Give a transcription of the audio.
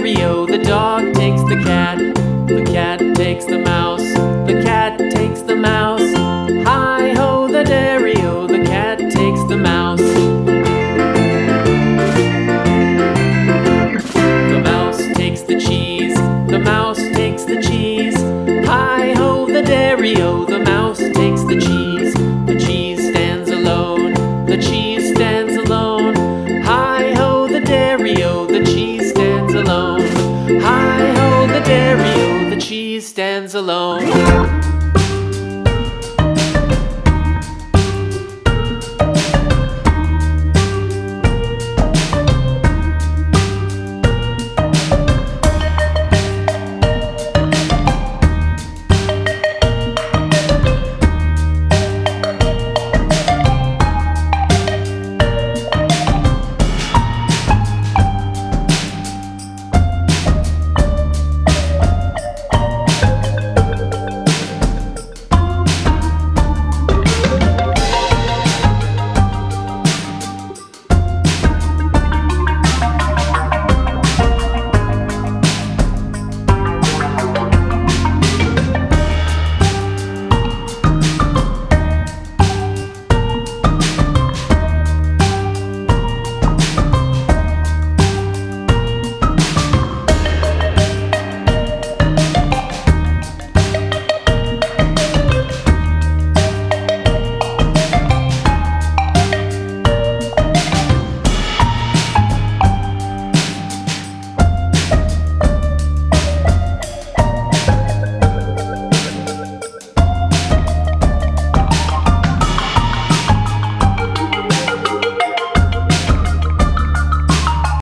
dairy-o, the dog takes the cat. The cat takes the mouse. The cat takes the mouse. Hi-ho, the dairy-o, the cat takes the mouse. The mouse takes the cheese. The mouse takes the cheese. Hi-ho, the dairy-o, the mouse takes the cheese. The cheese stands alone. The cheese stands alone. Hi-ho, the dairy-o, the cheese stands alone. Hi-ho, the dairy-o, the cheese stands alone.